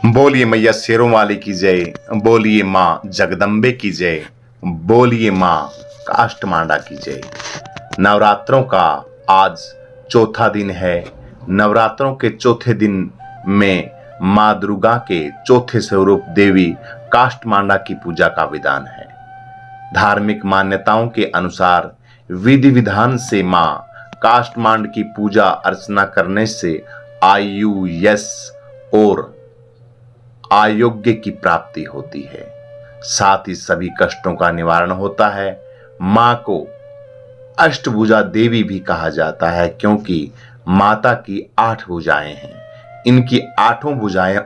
बोलिए मैया शेरों वाली की जय। बोलिए माँ जगदम्बे की जय। बोलिए माँ काष्टमांडा की जय। नवरात्रों का आज चौथा दिन है। नवरात्रों के चौथे दिन में माँ दुर्गा के चौथे स्वरूप देवी काष्टमांडा की पूजा का विधान है। धार्मिक मान्यताओं के अनुसार विधि विधान से माँ काष्टमांड की पूजा अर्चना करने से आयु, यश और आरोग्य की प्राप्ति होती है। साथ ही सभी कष्टों का निवारण होता है। मां को अष्टभुजा देवी भी कहा जाता है क्योंकि माता की 8 भुजाएं हैं। इनकी 8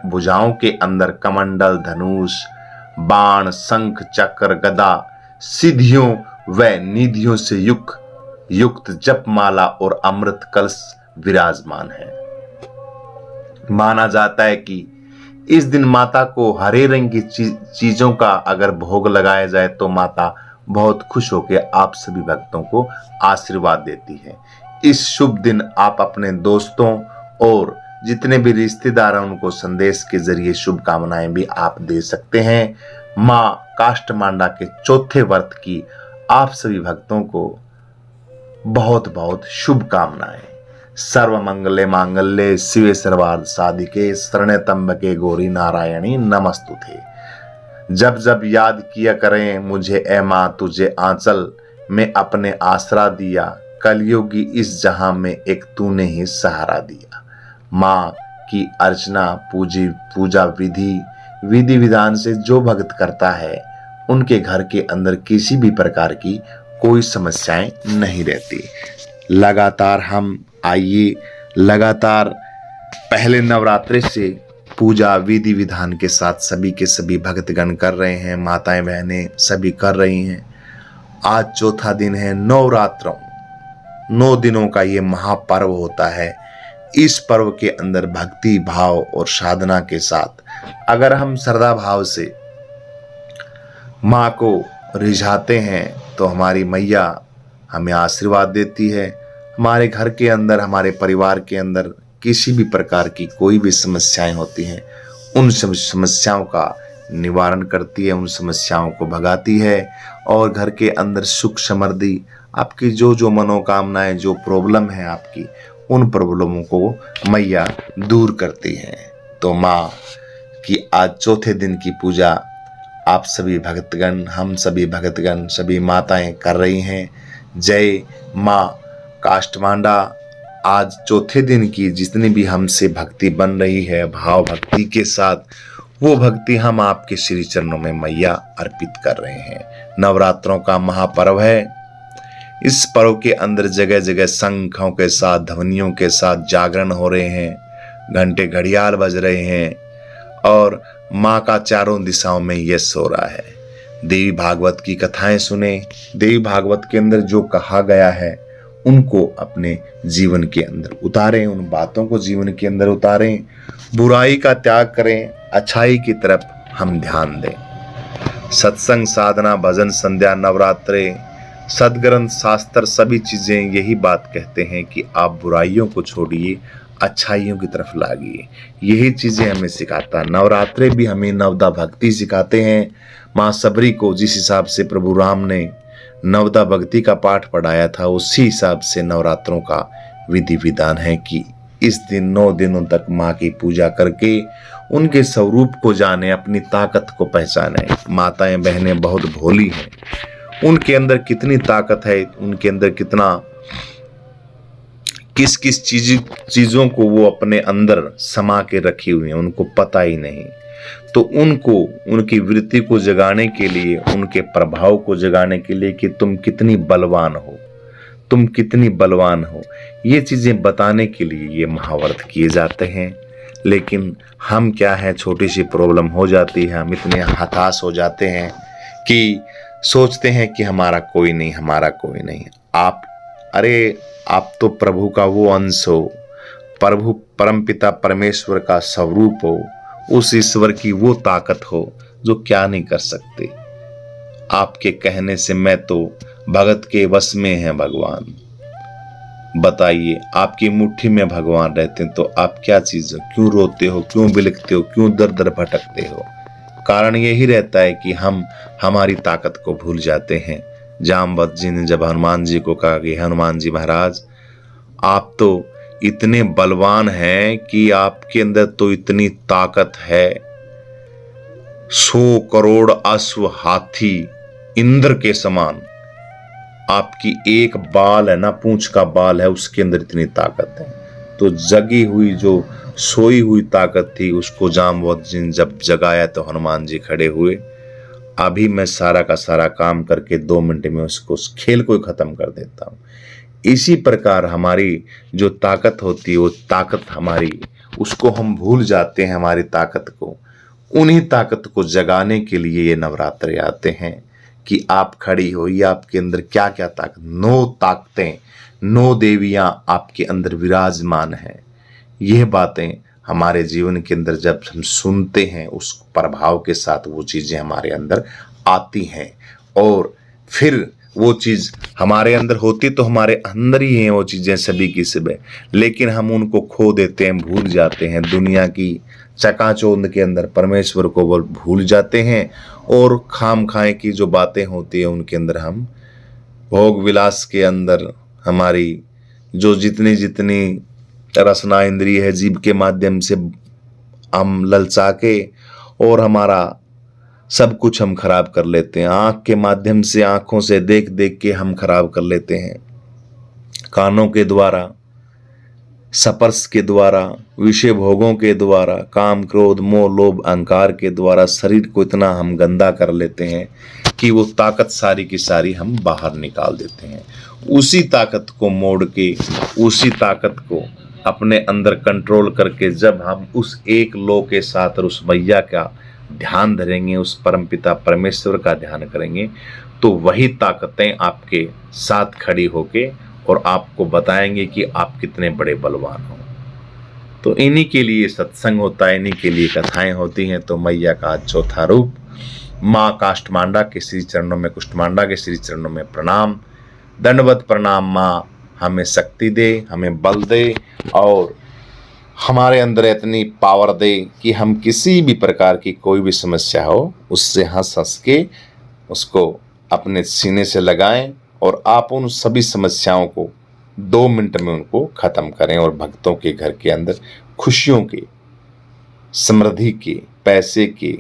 भुजाओं के अंदर कमंडल, धनुष, बाण, शंख, चक्र, गदा, सिद्धियों व निधियों से युक्त जपमाला और अमृत कलश विराजमान है। माना जाता है कि इस दिन माता को हरे रंग की चीजों का अगर भोग लगाया जाए तो माता बहुत खुश होकर आप सभी भक्तों को आशीर्वाद देती है। इस शुभ दिन आप अपने दोस्तों और जितने भी रिश्तेदार हैं उनको संदेश के जरिए शुभकामनाएं भी आप दे सकते हैं। मां काष्टमांडा के चौथे व्रत की आप सभी भक्तों को बहुत बहुत शुभकामनाएं। सर्वमंगले मांगल्ये शिवे सर्वार्थ साधिके शरण्ये त्र्यंबके गौरी नारायणी नमस्तुते। जब जब याद किया करें मुझे ए माँ तुझे आंचल में अपने आसरा दिया, कलयुगी इस जहां में एक तूने ही सहारा दिया। माँ की अर्चना पूजा विधि विधान से जो भक्त करता है उनके घर के अंदर किसी भी प्रकार की कोई समस्याएं नहीं रहती। लगातार पहले नवरात्रे से पूजा विधि विधान के साथ सभी के सभी भक्तगण कर रहे हैं, माताएं बहनें सभी कर रही हैं। आज चौथा दिन है। नवरात्रों 9 दिनों का ये महापर्व होता है। इस पर्व के अंदर भक्ति भाव और साधना के साथ अगर हम श्रद्धा भाव से माँ को रिझाते हैं तो हमारी मैया हमें आशीर्वाद देती है। हमारे घर के अंदर, हमारे परिवार के अंदर किसी भी प्रकार की कोई भी समस्याएं होती हैं उन समस्याओं का निवारण करती है, उन समस्याओं को भगाती है और घर के अंदर सुख समृद्धि, आपकी जो मनोकामनाएं, जो प्रॉब्लम है आपकी, उन प्रॉब्लमों को मैया दूर करती हैं। तो माँ की आज चौथे दिन की पूजा आप सभी भक्तगण, हम सभी भक्तगण, सभी माताएं कर रही हैं। जय माँ काष्टमांडा। आज चौथे दिन की जितनी भी हमसे भक्ति बन रही है, भाव भक्ति के साथ, वो भक्ति हम आपके श्री चरणों में मैया अर्पित कर रहे हैं। नवरात्रों का महापर्व है। इस पर्व के अंदर जगह जगह शंखों के साथ, ध्वनियों के साथ जागरण हो रहे हैं, घंटे घड़ियाल बज रहे हैं और माँ का चारों दिशाओं में यश हो रहा है। देवी भागवत की कथाएं सुने। देवी भागवत के अंदर जो कहा गया है उनको अपने जीवन के अंदर उतारें, उन बातों को जीवन के अंदर उतारें। बुराई का त्याग करें, अच्छाई की तरफ हम ध्यान दें। सत्संग, साधना, भजन, संध्या, नवरात्रे, सदग्रंथ, शास्त्र, सभी चीजें यही बात कहते हैं कि आप बुराइयों को छोड़िए, अच्छाइयों की तरफ लागिए। यही चीजें हमें सिखाता है। नवरात्रे भी हमें नवदा भक्ति सिखाते हैं। माँ सबरी को जिस हिसाब से प्रभु राम ने नवदा भक्ति का पाठ पढ़ाया था, उसी हिसाब से नवरात्रों का विधि विधान है कि इस दिन 9 दिनों तक माँ की पूजा करके उनके स्वरूप को जाने, अपनी ताकत को पहचाने। माताएं बहनें बहुत भोली हैं, उनके अंदर कितनी ताकत है, उनके अंदर कितना किस किस चीजों को वो अपने अंदर समा के रखी हुई है उनको पता ही नहीं। तो उनको, उनकी वृत्ति को जगाने के लिए, उनके प्रभाव को जगाने के लिए कि तुम कितनी बलवान हो, तुम कितनी बलवान हो, ये चीजें बताने के लिए ये महाव्रत किए जाते हैं। लेकिन हम क्या है, छोटी सी प्रॉब्लम हो जाती है, हम इतने हताश हो जाते हैं कि सोचते हैं कि हमारा कोई नहीं, हमारा कोई नहीं। आप तो प्रभु का वो अंश हो, प्रभु परमपिता परमेश्वर का स्वरूप हो, उस ईश्वर की वो ताकत हो जो क्या नहीं कर सकते। आपके कहने से मैं तो भगत के वश में है भगवान। बताइए, आपकी मुट्ठी में भगवान रहते हैं तो आप क्या चीज हो, क्यों रोते हो, क्यों बिलखते हो, क्यों दर दर भटकते हो? कारण यही रहता है कि हम हमारी ताकत को भूल जाते हैं। जामवंत जी ने जब हनुमान जी को कहा कि हनुमान जी महाराज, आप तो इतने बलवान हैं कि आपके अंदर तो इतनी ताकत है, 100 करोड़ अश्व हाथी इंद्र के समान, आपकी एक बाल है ना, पूंछ का बाल है, उसके अंदर इतनी ताकत है। तो जगी हुई जो सोई हुई ताकत थी उसको जामवंत जी ने जब जगाया तो हनुमान जी खड़े हुए, अभी मैं सारा का सारा काम करके 2 मिनट में उसको उस खेल को खत्म कर देता हूँ। इसी प्रकार हमारी जो ताकत होती है, वो ताकत हमारी, उसको हम भूल जाते हैं हमारी ताकत को। उन्हीं ताकत को जगाने के लिए ये नवरात्रे आते हैं कि आप खड़ी हो, ये आपके अंदर क्या क्या ताकत, 9 ताकतें, 9 देवियां आपके अंदर विराजमान हैं। यह बातें हमारे जीवन के अंदर जब हम सुनते हैं, उस प्रभाव के साथ वो चीजें हमारे अंदर आती हैं, और फिर वो चीज हमारे अंदर होती तो हमारे अंदर ही हैं वो चीजें सभी की सभी, लेकिन हम उनको खो देते हैं, भूल जाते हैं। दुनिया की चकाचौंध के अंदर परमेश्वर को वो भूल जाते हैं, और खाम खाए की जो बातें होती है उनके अंदर हम भोग विलास के अंदर हमारी जो जितनी जितनी रसना इंद्रिय है, जीभ के माध्यम से हम ललचा के और हमारा सब कुछ हम खराब कर लेते हैं। आंख के माध्यम से, आंखों से देख देख के हम खराब कर लेते हैं। कानों के द्वारा, स्पर्श के द्वारा, विषय भोगों के द्वारा, काम क्रोध मोह लोभ अहंकार के द्वारा शरीर को इतना हम गंदा कर लेते हैं कि वो ताकत सारी की सारी हम बाहर निकाल देते हैं। उसी ताकत को मोड़ के, उसी ताकत को अपने अंदर कंट्रोल करके जब हम उस एक लो के साथ और उस मैया का ध्यान धरेंगे, उस परमपिता परमेश्वर का ध्यान करेंगे, तो वही ताकतें आपके साथ खड़ी होके और आपको बताएंगे कि आप कितने बड़े बलवान हो। तो इन्हीं के लिए सत्संग होता है, इन्हीं के लिए कथाएं होती हैं। तो मैया का आज चौथा रूप माँ काष्ठमांडा के श्री चरणों में, कुष्ठमांडा के श्री चरणों में प्रणाम, दंडवत प्रणाम। माँ हमें शक्ति दे, हमें बल दे, और हमारे अंदर इतनी पावर दे कि हम किसी भी प्रकार की कोई भी समस्या हो उससे हंस हंस के उसको अपने सीने से लगाएं, और आप उन सभी समस्याओं को 2 मिनट में उनको खत्म करें, और भक्तों के घर के अंदर खुशियों के, समृद्धि के, पैसे के,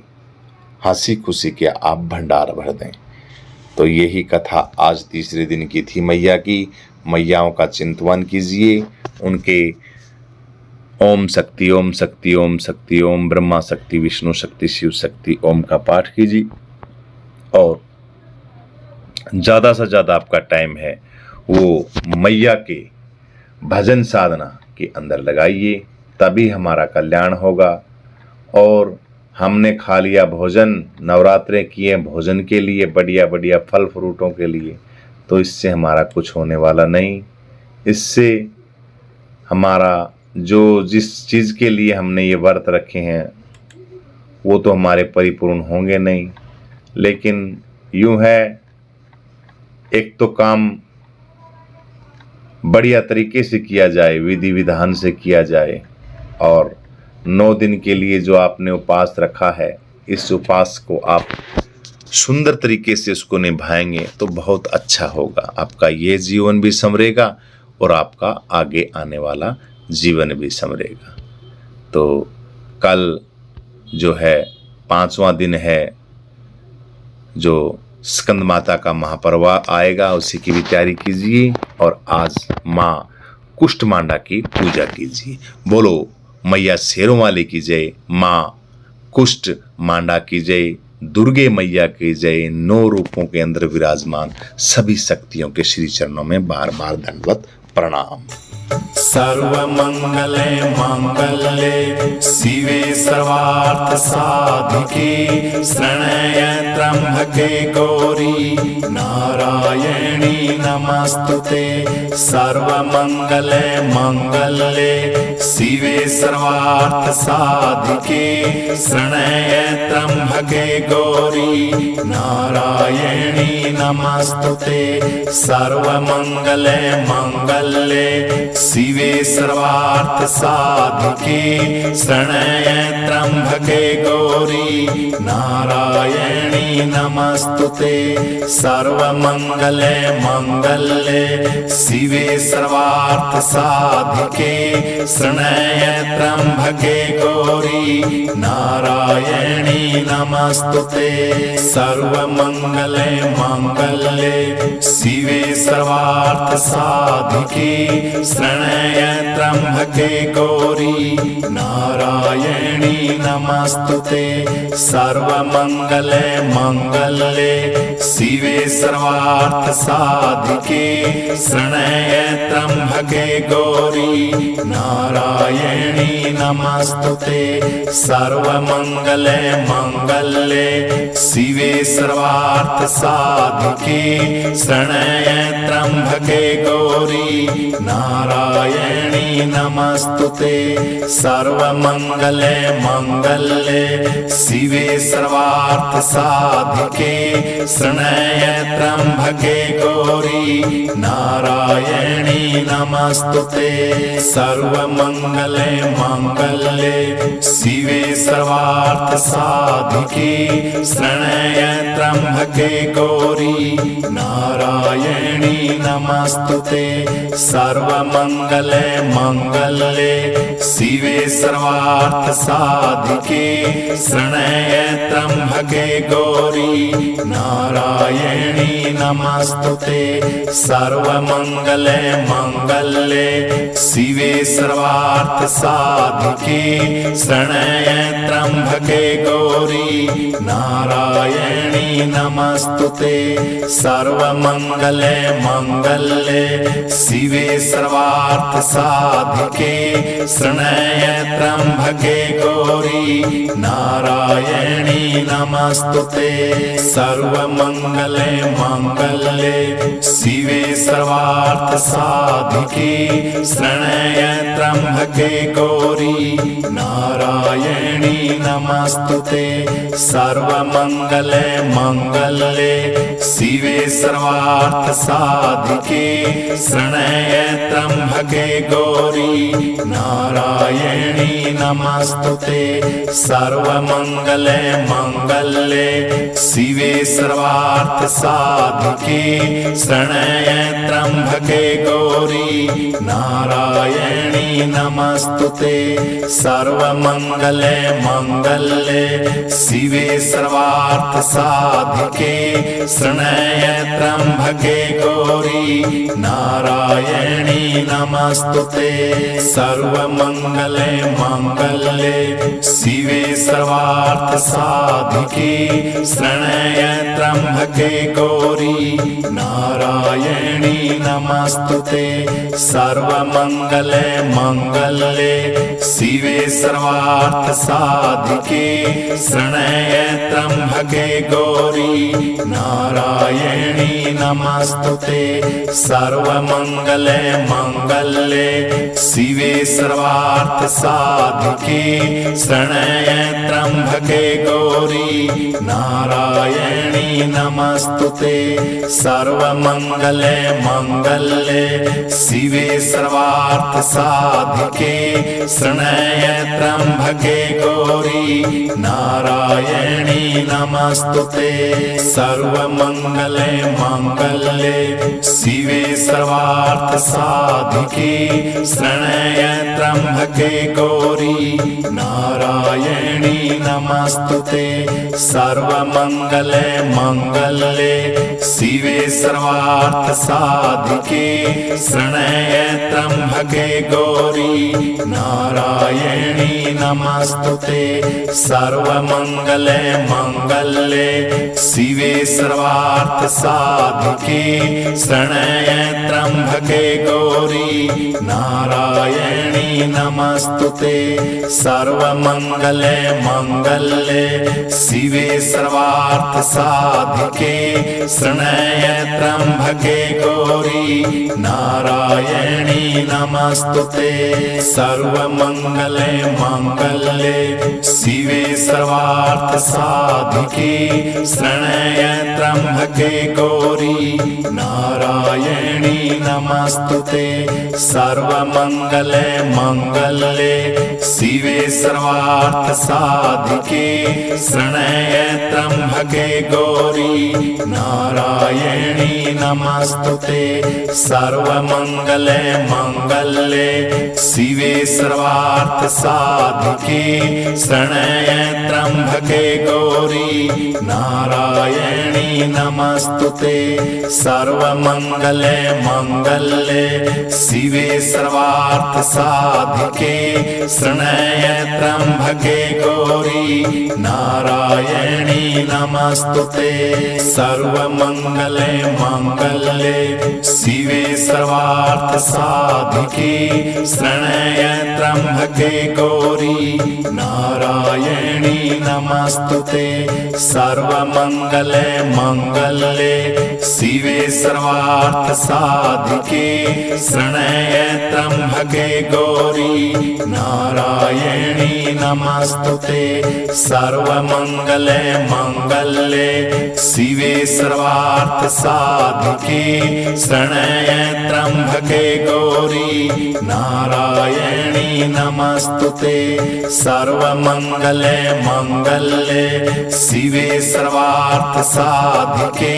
हंसी खुशी के आप भंडार भर दें। तो यही कथा आज तीसरे दिन की थी मैया की। मैयाओं का चिंतन कीजिए, उनके ओम शक्ति ओम शक्ति ओम शक्ति, ओम ब्रह्मा शक्ति विष्णु शक्ति शिव शक्ति ओम का पाठ कीजिए, और ज़्यादा से ज़्यादा आपका टाइम है वो मैया के भजन साधना के अंदर लगाइए, तभी हमारा कल्याण होगा। और हमने खा लिया भोजन, नवरात्रे किए भोजन के लिए, बढ़िया बढ़िया फल फ्रूटों के लिए, तो इससे हमारा कुछ होने वाला नहीं। इससे हमारा जो जिस चीज़ के लिए हमने ये व्रत रखे हैं वो तो हमारे परिपूर्ण होंगे नहीं। लेकिन यूं है, एक तो काम बढ़िया तरीके से किया जाए, विधि विधान से किया जाए, और 9 दिन के लिए जो आपने उपवास रखा है, इस उपवास को आप सुंदर तरीके से उसको निभाएंगे तो बहुत अच्छा होगा। आपका ये जीवन भी संवरेगा और आपका आगे आने वाला जीवन भी संवरेगा। तो कल जो है 5वां दिन है, जो स्कंद माता का महापर्व आएगा, उसी की भी तैयारी कीजिए, और आज माँ कुष्ठमांडा की पूजा कीजिए। बोलो मैया शेरों वाले की जय, माँ कुष्ठ मांडा की जय, दुर्गे मैया की जय। 9 रूपों के अंदर विराजमान सभी शक्तियों के श्री चरणों में बार बार दंडवत प्रणाम। सर्वमंगले मांगल्ये शिवे सर्वार्थ साधिके शरण्ये त्र्यंबके गौरी नारायणी नमस्तुते। सर्वमंगले मांगल्ये शिवे सर्वार्थ साधिके शरण्ये त्र्यंबके गौरी नारायणी नमस्तुते। सर्वमंगले मांगल्ये शिवे सर्वार्थ साधिके शरण्ये त्र्यंबके गौरी नारायणी नमस्तुते। सर्वमंगले मांगल्ये शिवे सर्वार्थ साधिके शरण्ये त्र्यंबके गौरी नारायणी नमस्तुते। सर्वमंगले मांगल्ये शिवे सर्वार्थ साधिके शरण्ये त्र्यंबके गौरी नारायणी नमस्तुते। सर्वमंगले मांगल्ये शिवे सर्वार्थ साधिके शरण्ये त्र्यंबके गौरी नारायणी नमस्तुते। सर्वमंगले मांगल्ये शिवे सर्वार्थ साधिके शरण्ये त्र्यंबके गौरी नारायणी नमस्तुते। सर्वमंगले मांगल्ये शिवे सर्वार्थ साधिके शरण्ये त्र्यंबके गौरी नारायणी नमस्तुते। सर्वमंगले मांगल्ये शिवे सर्वार्थ साधिके शरण्ये त्र्यंबके गौरी नारायणी नमस्तुते। सर्वमंगले मांगल्ये शिवे सर्वार्थ साधिके शरण्ये त्र्यंबके गौरी नारायणी नमस्तुते। सर्वमंगले मांगल्ये शिवे सर्वार्थ साधिके शरण्ये त्र्यंबके गौरी नारायणी नमस्तुते। सर्वमंगले मांगल्ये शिवे सर्वार्थ साधिके शरण्ये त्र्यंबके गौरी नारायणी नमस्तुते। सर्वमंगले मांगल्ये शिवे सर्वार्थ साधिके शरण्ये त्र्यंबके गौरी नारायणी नमस्तुते। सर्वमंगले मांगल्ये शिवे सर्वार्थ साधिके शरण्ये त्र्यंबके गौरी नारायणी नमस्तुते। सर्वमंगले मांगल्ये शिवे सर्वार्थ साधिके शरण्ये त्र्यंबके गौरी नारायणी नमस्तुते। सर्वमंगले मांगल्ये शिवे सर्वार्थ साधिके शरण्ये त्र्यंबके गौरी नारायणी नमस्तुते। सर्वमंगले मांगल्ये शिवे सर्वार्थ साधिके शरण्ये त्र्यंबके गौरी नारायणी नमस्तुते। सर्वमंगले मांगल्ये शिवे सर्वार्थ साधिके शरण्ये त्र्यंबके गौरी नारायणी नमस्तुते। सर्वमंगले मांगल्ये शिवे सर्वार्थ साधिके शरण्ये त्र्यंबके गौरी नारायणी नमस्तुते। सर्वमंगले मांगल्ये शिवे सर्वार्थ साधिके शरण्ये त्र्यंबके गौरी नारायणी नमस्तुते। सर्वमंगले मांगल्ये शिवे सर्वार्थ साधिके शरण्ये त्र्यंबके गौरी नारायणी नमस्तुते। नमस्तुते सर्वमंगले मंगले शिवे सर्वार्थ साधिके शरण्ये त्र्यंबके गौरी नारायणी नमस्तुते सर्वमंगले मंगले शिवे सर्वार्थ साधिके शरण्ये त्र्यंबके गौरी नारायणी नमस्तुते सर्वमंगले मंगले शिवे सर्वार्थ साधिके शरण्ये त्र्यंबके गौरी नारायणी नमस्तुते सर्वमंगले मंगले शिवे सर्वार्थ साधिके शरण्ये त्र्यंबके गौरी नारायणी नमस्तुते सर्वमंगले मंगले शिवे सर्वार्थ साधिके शरण्ये त्र्यंबके गौरी नारायणी नमस्तुते सर्वमंगले मंगले शिवे सर्वार्थ साधिके शरण्ये त्र्यंबके गौरी नारायणी नमस्तुते सर्वमंगले मंगले शिवे सर्वार्थ साधिके शरण्ये त्र्यंबके गौरी नारायणी नमस्तुते सर्वमंगले मंगले शिवे सर्वार्थ साधिके शरण्ये त्र्यंबके गौरी नारायणी नमस्तुते सर्वमंगले मंगले शिवे सर्वार्थ साधिके शरण्ये त्र्यंबके गौरी नारायणी नमस्तुते सर्वमंगले मंगले शिवे सर्वार्थ साधिके शरण्ये त्र्यंबके गौरी नारायणी नमस्तुते सर्वमंगले मंगले शिवे सर्वार्थ साधिके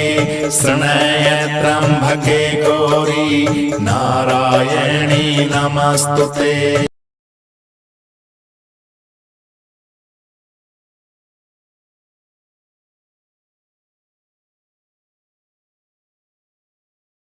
शरण्ये त्र्यंबके गौरी नारायणी नमस्तुते।